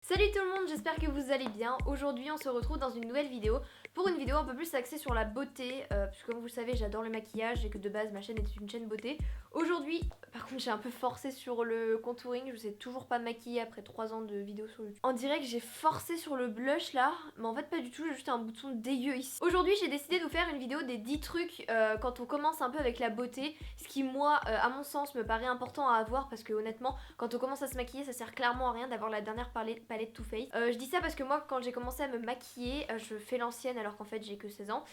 Salut tout le monde, j'espère que vous allez bien. Aujourd'hui on se retrouve dans une nouvelle vidéo pour une vidéo un peu plus axée sur la beauté puisque comme vous le savez j'adore le maquillage et que de base ma chaîne est une chaîne beauté. Aujourd'hui par contre j'ai un peu forcé sur le contouring, je sais toujours pas me maquiller après 3 ans de vidéos sur YouTube. On dirait que j'ai forcé sur le blush là, mais en fait pas du tout, j'ai juste un bouton dégueu ici. Aujourd'hui j'ai décidé de vous faire une vidéo des 10 trucs quand on commence un peu avec la beauté, ce qui moi à mon sens me paraît important à avoir parce que honnêtement quand on commence à se maquiller ça sert clairement à rien d'avoir la dernière palette Too Faced. Je dis ça parce que moi quand j'ai commencé à me maquiller, je fais l'ancienne alors qu'en fait j'ai que 16 ans.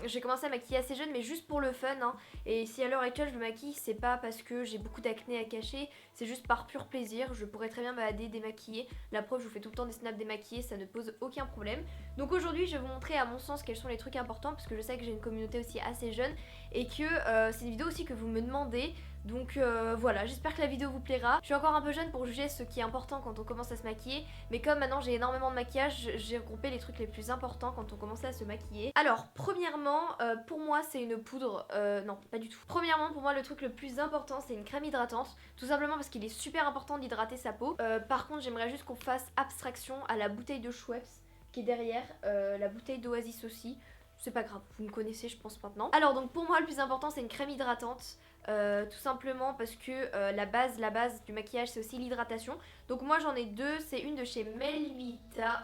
J'ai commencé à maquiller assez jeune mais juste pour le fun hein. Et si à l'heure actuelle je me maquille c'est pas parce que j'ai beaucoup d'acné à cacher, c'est juste par pur plaisir. Je pourrais très bien m'ader démaquiller. La preuve je vous fais tout le temps des snaps démaquillés, ça ne pose aucun problème. Donc aujourd'hui je vais vous montrer à mon sens quels sont les trucs importants parce que je sais que j'ai une communauté aussi assez jeune et que c'est une vidéo aussi que vous me demandez. Donc voilà, j'espère que la vidéo vous plaira. Je suis encore un peu jeune pour juger ce qui est important quand on commence à se maquiller, mais comme maintenant j'ai énormément de maquillage, j'ai regroupé les trucs les plus importants quand on commence à se maquiller. Alors premièrement, pour moi c'est une poudre, non pas du tout. Premièrement pour moi le truc le plus important c'est une crème hydratante, tout simplement parce qu'il est super important d'hydrater sa peau. Par contre j'aimerais juste qu'on fasse abstraction à la bouteille de Schweppes qui est derrière, la bouteille d'Oasis aussi. C'est pas grave, vous me connaissez je pense maintenant. Alors donc pour moi le plus important c'est une crème hydratante. Tout simplement parce que la base du maquillage c'est aussi l'hydratation. Donc moi j'en ai deux, c'est une de chez Melvita.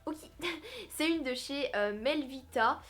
Ok, c'est une de chez Melvita.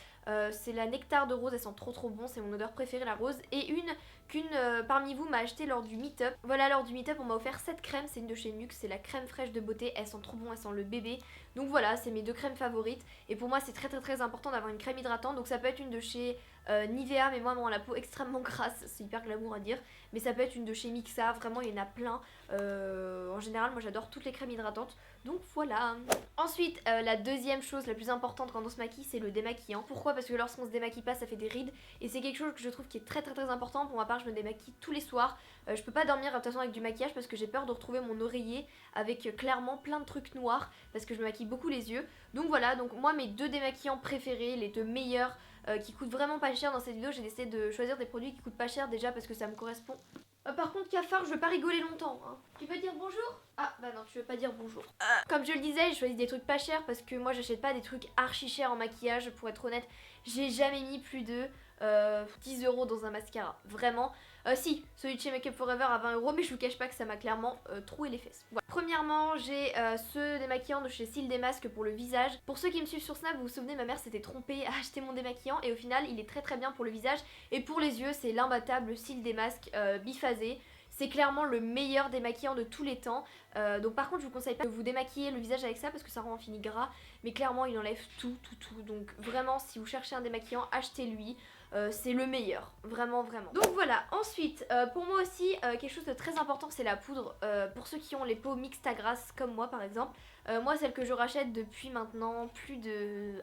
C'est la nectar de rose, elle sent trop bon, c'est mon odeur préférée la rose. Et une qu'une parmi vous m'a acheté lors du meet-up. Voilà, lors du meet-up on m'a offert cette crème, c'est une de chez NYX, c'est la crème fraîche de beauté, elle sent trop bon, elle sent le bébé. Donc voilà, c'est mes deux crèmes favorites. Et pour moi c'est très important d'avoir une crème hydratante. Donc ça peut être une de chez Nivea, mais moi la peau extrêmement grasse, c'est hyper glamour à dire. Mais ça peut être une de chez Mixa, vraiment il y en a plein. En général moi j'adore toutes les crèmes hydratantes. Donc voilà. Ensuite la deuxième chose la plus importante quand on se maquille c'est le démaquillant. Pourquoi? Parce que lorsqu'on se démaquille pas ça fait des rides. Et c'est quelque chose que je trouve qui est très important. Pour ma part je me démaquille tous les soirs. Je peux pas dormir de toute façon avec du maquillage parce que j'ai peur de retrouver mon oreiller avec clairement plein de trucs noirs. Parce que je me maquille beaucoup les yeux. Donc voilà, donc moi mes deux démaquillants préférés, les deux meilleurs qui coûtent vraiment pas cher dans cette vidéo. J'ai décidé de choisir des produits qui coûtent pas cher déjà parce que ça me correspond. Par contre Cafard je veux pas rigoler longtemps hein. Tu peux dire bonjour? Ah bah non tu veux pas dire bonjour. Comme je le disais j'ai choisi des trucs pas chers parce que moi j'achète pas des trucs archi chers en maquillage. Pour être honnête j'ai jamais mis plus de 10 € dans un mascara. Vraiment. Si, celui de chez Make Up Forever à 20 € mais je vous cache pas que ça m'a clairement troué les fesses. Voilà. Premièrement j'ai ce démaquillant de chez Cils Démasque pour le visage. Pour ceux qui me suivent sur Snap vous vous souvenez ma mère s'était trompée à acheter mon démaquillant et au final il est très bien pour le visage. Et pour les yeux c'est l'imbattable Cils Démasque biphasé. C'est clairement le meilleur démaquillant de tous les temps. Donc par contre je vous conseille pas de vous démaquiller le visage avec ça parce que ça rend un fini gras. Mais clairement il enlève tout. Donc vraiment si vous cherchez un démaquillant achetez-lui. C'est le meilleur, vraiment. Donc voilà, ensuite pour moi aussi quelque chose de très important c'est la poudre. Pour ceux qui ont les peaux mixtes à grasse comme moi par exemple. Moi celle que je rachète depuis maintenant plus de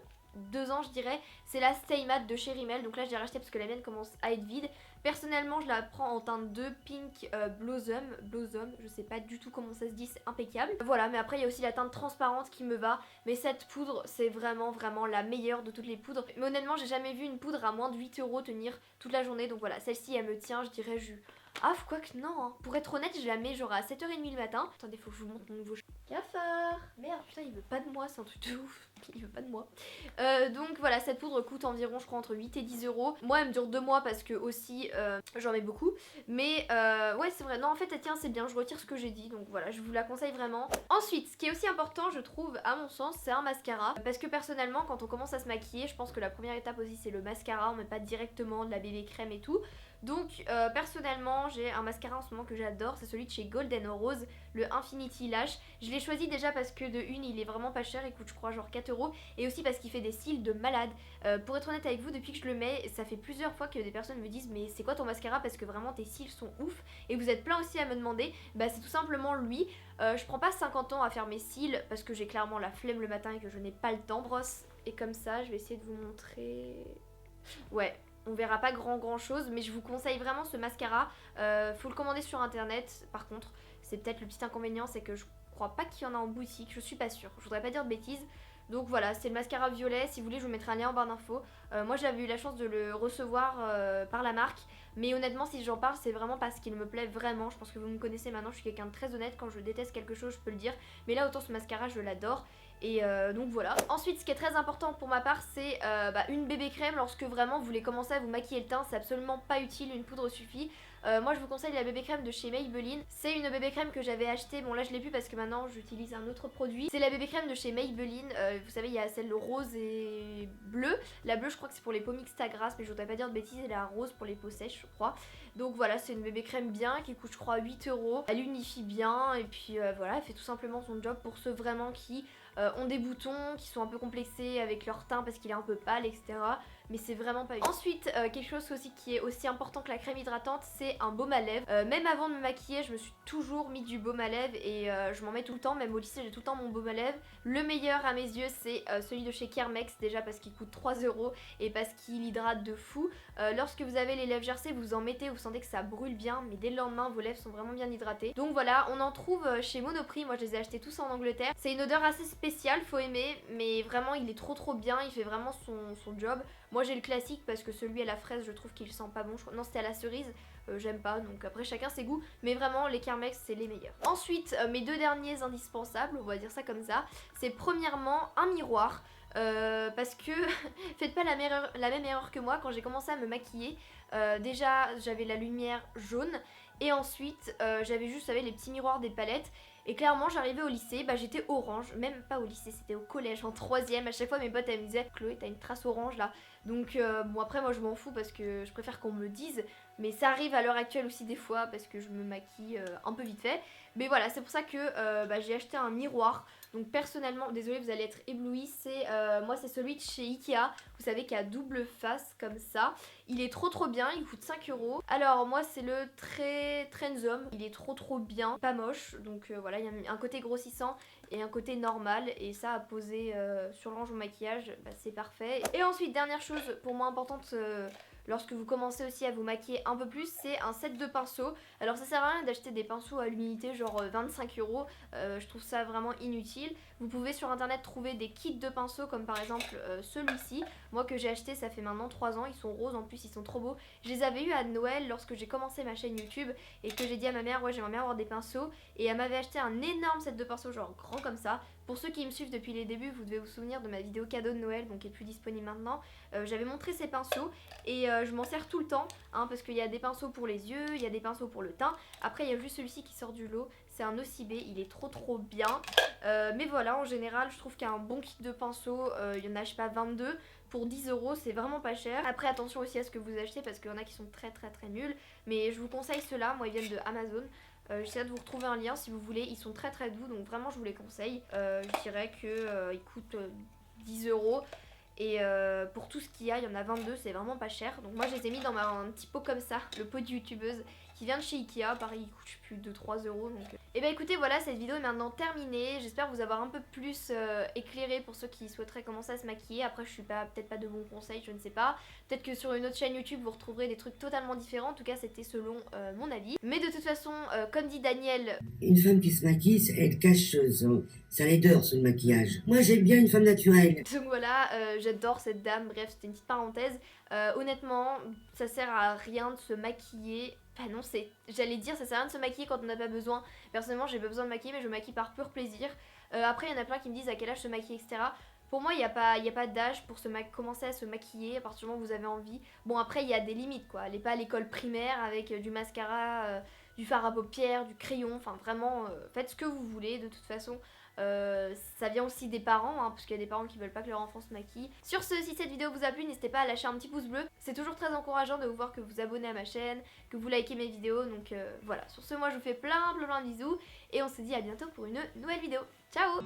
2 ans je dirais, c'est la Stay Matte de chez Rimmel. Donc là je l'ai rachetée parce que la mienne commence à être vide. Personnellement je la prends en teinte 2 Pink Blossom, je sais pas du tout comment ça se dit, c'est impeccable. Voilà, mais après il y a aussi la teinte transparente qui me va. Mais cette poudre c'est vraiment la meilleure de toutes les poudres. Mais honnêtement j'ai jamais vu une poudre à moins de 8 € tenir toute la journée. Donc voilà, celle-ci elle me tient je dirais Ah quoi que non hein. Pour être honnête je la mets genre à 7h30 le matin. Attendez faut que je vous montre mon nouveau Cafard. Merde putain il veut pas de moi, c'est un truc de ouf. Il veut pas de moi. Donc voilà cette poudre coûte environ je crois entre 8 et 10 €. Moi elle me dure 2 mois parce que aussi j'en mets beaucoup. Mais ouais c'est vrai, non en fait tiens c'est bien, je retire ce que j'ai dit. Donc voilà je vous la conseille vraiment. Ensuite ce qui est aussi important je trouve à mon sens c'est un mascara. Parce que personnellement quand on commence à se maquiller je pense que la première étape aussi c'est le mascara. On met pas directement de la bébé crème et tout. Donc personnellement j'ai un mascara en ce moment que j'adore, c'est celui de chez Golden Rose, le Infinity Lash. Je l'ai choisi déjà parce que de une il est vraiment pas cher, il coûte je crois genre 4 € et aussi parce qu'il fait des cils de malade. Pour être honnête avec vous depuis que je le mets ça fait plusieurs fois que des personnes me disent mais c'est quoi ton mascara parce que vraiment tes cils sont ouf. Et vous êtes plein aussi à me demander, bah c'est tout simplement lui. Je prends pas 50 ans à faire mes cils parce que j'ai clairement la flemme le matin et que je n'ai pas le temps. Brosse et comme ça je vais essayer de vous montrer. Ouais. On verra pas grand chose mais je vous conseille vraiment ce mascara. Faut le commander sur internet par contre. C'est peut-être le petit inconvénient c'est que je crois pas qu'il y en a en boutique, je suis pas sûre, je voudrais pas dire de bêtises. Donc voilà, c'est le mascara violet, si vous voulez je vous mettrai un lien en barre d'infos. Moi j'avais eu la chance de le recevoir par la marque, mais honnêtement si j'en parle c'est vraiment parce qu'il me plaît vraiment. Je pense que vous me connaissez maintenant, je suis quelqu'un de très honnête, quand je déteste quelque chose je peux le dire. Mais là autant ce mascara je l'adore. Et donc voilà. Ensuite ce qui est très important pour ma part c'est une bébé crème lorsque vraiment vous voulez commencer à vous maquiller le teint. C'est absolument pas utile, une poudre suffit. Moi je vous conseille la bébé crème de chez Maybelline. C'est une bébé crème que j'avais achetée, bon là je l'ai plus parce que maintenant j'utilise un autre produit. C'est la bébé crème de chez Maybelline, vous savez il y a celle rose et bleue. La bleue je crois que c'est pour les peaux mixtes à grasse, mais je voudrais pas dire de bêtises, et la rose pour les peaux sèches je crois. Donc voilà, c'est une bébé crème bien qui coûte je crois 8 €. Elle unifie bien et puis voilà, elle fait tout simplement son job pour ceux vraiment qui ont des boutons, qui sont un peu complexés avec leur teint parce qu'il est un peu pâle, etc. Mais c'est vraiment pas utile. Ensuite, quelque chose aussi qui est aussi important que la crème hydratante, c'est un baume à lèvres. Même avant de me maquiller, je me suis toujours mis du baume à lèvres et je m'en mets tout le temps. Même au lycée, j'ai tout le temps mon baume à lèvres. Le meilleur à mes yeux, c'est celui de chez Kermex, déjà parce qu'il coûte 3 € et parce qu'il hydrate de fou. Lorsque vous avez les lèvres gercées, vous en mettez, vous sentez que ça brûle bien, mais dès le lendemain, vos lèvres sont vraiment bien hydratées. Donc voilà, on en trouve chez Monoprix. Moi, je les ai achetés tous en Angleterre. C'est une odeur assez spéciale, faut aimer, mais vraiment, il est trop bien. Il fait vraiment son job. Moi j'ai le classique parce que celui à la fraise je trouve qu'il sent pas bon. Non, c'était à la cerise, j'aime pas, donc après chacun ses goûts. Mais vraiment les Kermex c'est les meilleurs. Ensuite mes deux derniers indispensables, on va dire ça comme ça, c'est premièrement un miroir. Parce que faites pas la même erreur que moi. Quand j'ai commencé à me maquiller, déjà j'avais la lumière jaune. Et ensuite j'avais juste, vous savez, les petits miroirs des palettes. Et clairement j'arrivais au lycée, j'étais orange, même pas au lycée, c'était au collège, en 3ème. À chaque fois mes potes elles me disaient Chloé t'as une trace orange là. Donc bon après moi je m'en fous parce que je préfère qu'on me le dise. Mais ça arrive à l'heure actuelle aussi des fois parce que je me maquille un peu vite fait. Mais voilà, c'est pour ça que j'ai acheté un miroir. Donc personnellement, désolée vous allez être éblouis, moi c'est celui de chez Ikea. Vous savez qu'il y a double face comme ça. Il est trop bien, il coûte 5 €. Alors moi c'est le Trenzom, il est trop bien, pas moche. Donc voilà, il y a un côté grossissant et un côté normal. Et ça à poser sur l'ange au maquillage, c'est parfait. Et ensuite dernière chose pour moi importante lorsque vous commencez aussi à vous maquiller un peu plus, c'est un set de pinceaux. Alors ça sert à rien d'acheter des pinceaux à l'unité genre 25 €, je trouve ça vraiment inutile. Vous pouvez sur internet trouver des kits de pinceaux comme par exemple celui-ci. Moi que j'ai acheté ça fait maintenant 3 ans, ils sont roses en plus, ils sont trop beaux. Je les avais eu à Noël lorsque j'ai commencé ma chaîne YouTube et que j'ai dit à ma mère ouais j'aimerais bien avoir des pinceaux. Et elle m'avait acheté un énorme set de pinceaux genre grand comme ça. Pour ceux qui me suivent depuis les débuts, vous devez vous souvenir de ma vidéo cadeau de Noël, donc qui est plus disponible maintenant. J'avais montré ces pinceaux et je m'en sers tout le temps, parce qu'il y a des pinceaux pour les yeux, il y a des pinceaux pour le teint. Après il y a juste celui-ci qui sort du lot, c'est un OCB, il est trop bien. Mais voilà, en général je trouve qu'un bon kit de pinceaux, il y en a je sais pas 22 pour 10 €, c'est vraiment pas cher. Après attention aussi à ce que vous achetez parce qu'il y en a qui sont très nuls. Mais je vous conseille ceux-là, moi ils viennent de Amazon. J'essaie de vous retrouver un lien si vous voulez, ils sont très doux donc vraiment je vous les conseille. Je dirais qu'ils coûtent 10 €. Et pour tout ce qu'il y a, il y en a 22, c'est vraiment pas cher. Donc moi je les ai mis dans un petit pot comme ça, le pot de youtubeuse qui vient de chez Ikea. Pareil, il coûte je sais plus 2-3 €. Donc... Et bah écoutez, voilà, cette vidéo est maintenant terminée. J'espère vous avoir un peu plus éclairé pour ceux qui souhaiteraient commencer à se maquiller. Après je suis peut-être pas de bons conseils, je ne sais pas. Peut-être que sur une autre chaîne YouTube vous retrouverez des trucs totalement différents. En tout cas c'était selon mon avis. Mais de toute façon, comme dit Daniel... Une femme qui se maquille, elle cache sa laideur sous le maquillage. Moi j'aime bien une femme naturelle. Donc voilà, j'adore cette dame, bref c'était une petite parenthèse. Honnêtement, ça sert à rien de se maquiller. Enfin non, j'allais dire ça sert à rien de se maquiller quand on n'a pas besoin. Personnellement j'ai pas besoin de maquiller mais je me maquille par pur plaisir. Après il y en a plein qui me disent à quel âge se maquiller, etc. Pour moi il n'y a pas d'âge pour commencer à se maquiller à partir du moment où vous avez envie. Bon après il y a des limites quoi, allez pas à l'école primaire avec du mascara, du fard à paupières, du crayon, enfin vraiment faites ce que vous voulez de toute façon. Ça vient aussi des parents, parce qu'il y a des parents qui veulent pas que leur enfant se maquille. Sur ce, si cette vidéo vous a plu, n'hésitez pas à lâcher un petit pouce bleu. C'est toujours très encourageant de vous voir que vous abonnez à ma chaîne, que vous likez mes vidéos. Donc voilà, sur ce, moi je vous fais plein de bisous. Et on se dit à bientôt pour une nouvelle vidéo. Ciao!